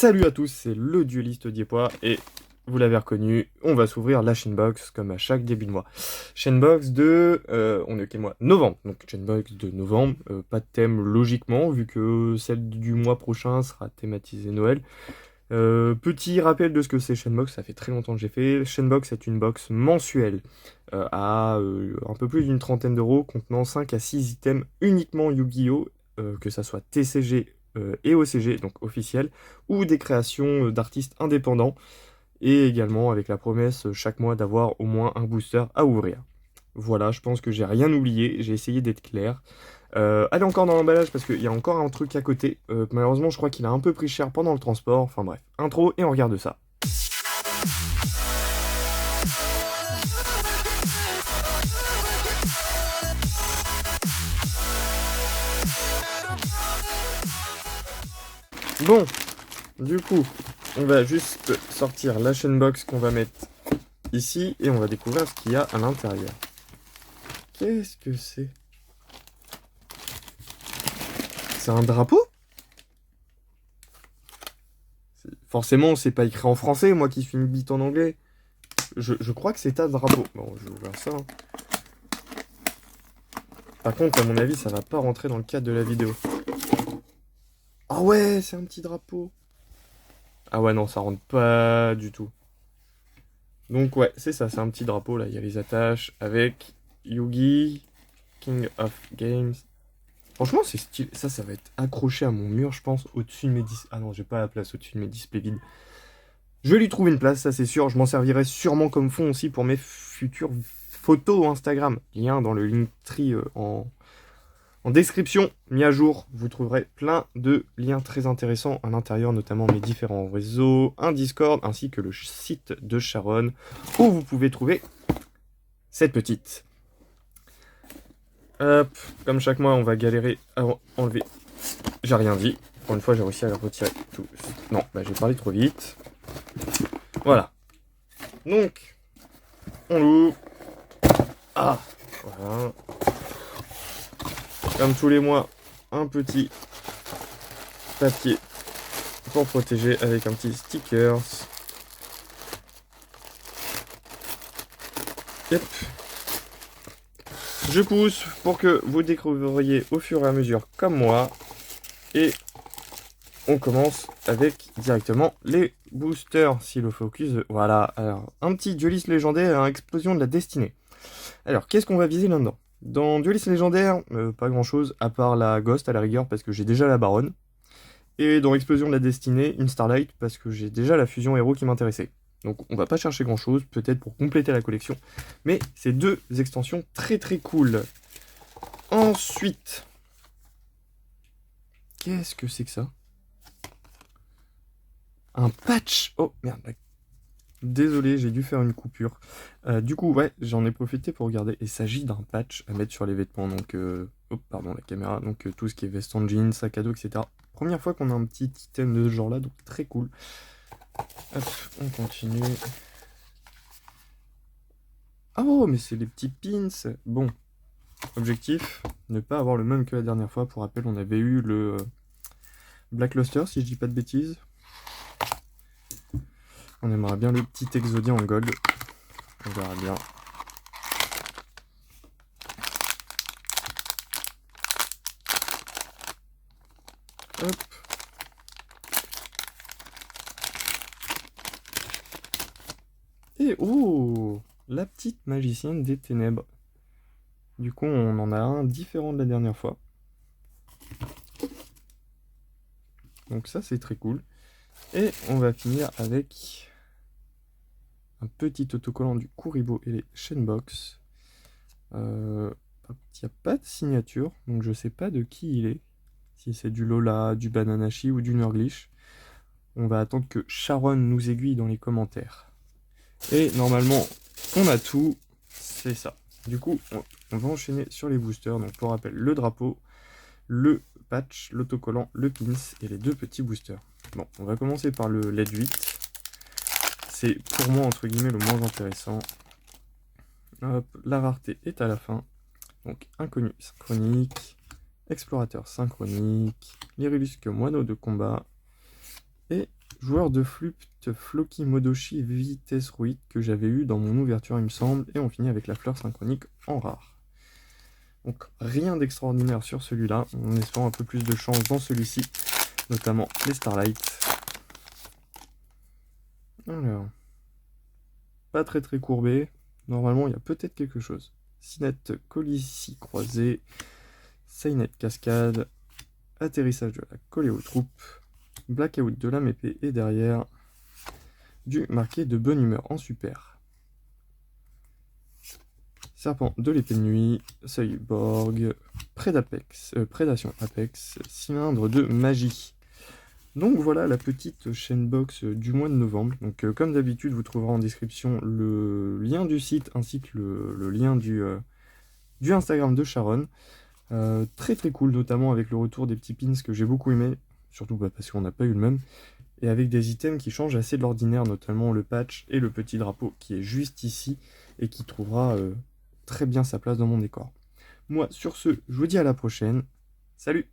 Salut à tous, c'est le dueliste Diepois et vous l'avez reconnu, on va s'ouvrir la Chainbox comme à chaque début de mois. Chainbox de, on est quel mois? Novembre, donc Chainbox de novembre, pas de thème logiquement vu que celle du mois prochain sera thématisée Noël. Petit rappel de ce que c'est Chainbox, ça fait très longtemps que j'ai fait. Chainbox est une box mensuelle à un peu plus d'une trentaine d'euros contenant 5 à 6 items uniquement Yu-Gi-Oh! Que ça soit TCG et OCG, donc officiel, ou des créations d'artistes indépendants, et également avec la promesse chaque mois d'avoir au moins un booster à ouvrir. Voilà, je pense que j'ai rien oublié, j'ai essayé d'être clair. Allez encore dans l'emballage parce qu'il y a encore un truc à côté. Malheureusement, je crois qu'il a un peu pris cher pendant le transport. Enfin bref, intro et on regarde ça. Bon, du coup, on va juste sortir la chainbox qu'on va mettre ici et on va découvrir ce qu'il y a à l'intérieur. Qu'est-ce que c'est? C'est un drapeau? Forcément, c'est pas écrit en français, moi qui suis une bite en anglais. Je crois que c'est un drapeau. Bon, je vais ouvrir ça. Par contre, à mon avis, ça va pas rentrer dans le cadre de la vidéo. Ah ouais, c'est un petit drapeau. Ah ouais, non, ça rentre pas du tout. Donc ouais, c'est ça, c'est un petit drapeau, là, il y a les attaches avec Yugi, King of Games. Franchement, c'est stylé. Ça va être accroché à mon mur, je pense, au-dessus de mes displays. Ah non, j'ai pas la place au-dessus de mes displays vides. Je vais lui trouver une place, ça c'est sûr. Je m'en servirai sûrement comme fond aussi pour mes futures photos Instagram. Lien dans le Linktree en description, mis à jour, vous trouverez plein de liens très intéressants à l'intérieur, notamment mes différents réseaux, un Discord, ainsi que le site de Sharon, où vous pouvez trouver cette petite. Hop, comme chaque mois, on va galérer à enlever. J'ai rien dit. Pour une fois, j'ai réussi à retirer tout. Non, bah j'ai parlé trop vite. Voilà. Donc, on l'ouvre. Ah, voilà. Comme tous les mois, un petit papier pour protéger avec un petit stickers. Yep. Je pousse pour que vous découvriez au fur et à mesure comme moi. Et on commence avec directement les boosters. Si le focus... Voilà, alors un petit dueliste légendaire à explosion de la destinée. Alors, qu'est-ce qu'on va viser là-dedans? Dans dueliste légendaire, pas grand-chose, à part la Ghost à la rigueur, parce que j'ai déjà la Baronne. Et dans Explosion de la Destinée, une Starlight, parce que j'ai déjà la fusion héros qui m'intéressait. Donc on va pas chercher grand chose, peut-être pour compléter la collection. Mais c'est deux extensions très très cool. Ensuite, qu'est-ce que c'est que ça? Un patch. Oh merde, désolé, j'ai dû faire une coupure. Du coup, ouais, j'en ai profité pour regarder. Il s'agit d'un patch à mettre sur les vêtements. Donc, oh, pardon, la caméra. Donc, tout ce qui est veste en jean, sac à dos, etc. Première fois qu'on a un petit item de ce genre-là, donc très cool. Hop, on continue. Oh, mais c'est les petits pins. Bon, objectif, ne pas avoir le même que la dernière fois. Pour rappel, on avait eu le Black Luster, si je dis pas de bêtises. On aimerait bien le petit Exodia en gold. On verra bien. Hop. Et oh, la petite magicienne des ténèbres. Du coup, on en a un différent de la dernière fois. Donc ça, c'est très cool. Et on va finir avec un petit autocollant du Kuribo et les Chainbox. Il n'y a pas de signature, donc je sais pas de qui il est. Si c'est du Lola, du Bananashi ou du Nurglish. On va attendre que Sharon nous aiguille dans les commentaires. Et normalement, on a tout. C'est ça. Du coup, on va enchaîner sur les boosters. Donc pour rappel, le drapeau, le patch, l'autocollant, le pins et les deux petits boosters. Bon, on va commencer par le LED 8. C'est pour moi, entre guillemets, le moins intéressant. Hop, la rareté est à la fin. Donc, inconnu synchronique, explorateur synchronique, les Rilusque moineaux de combat et joueur de flûte Floki Modoshi Vitesse Ruit que j'avais eu dans mon ouverture il me semble, et on finit avec la fleur synchronique en rare. Donc rien d'extraordinaire sur celui-là, en espérant un peu plus de chance dans celui-ci, notamment les Starlight. Alors, pas très courbé, normalement il y a peut-être quelque chose. Sinette Colissi croisée, Sainet Cascade, atterrissage de la collée aux troupes, blackout de lame épée et derrière du marqué de bonne humeur en super. Serpent de l'épée de nuit, seuil Borg, prédation Apex, cylindre de magie. Donc voilà la petite chainbox du mois de novembre. Donc comme d'habitude, vous trouverez en description le lien du site ainsi que le lien du Instagram de Sharon. Très cool, notamment avec le retour des petits pins que j'ai beaucoup aimé, surtout parce qu'on n'a pas eu le même, et avec des items qui changent assez de l'ordinaire, notamment le patch et le petit drapeau qui est juste ici et qui trouvera très bien sa place dans mon décor. Moi, sur ce, je vous dis à la prochaine. Salut!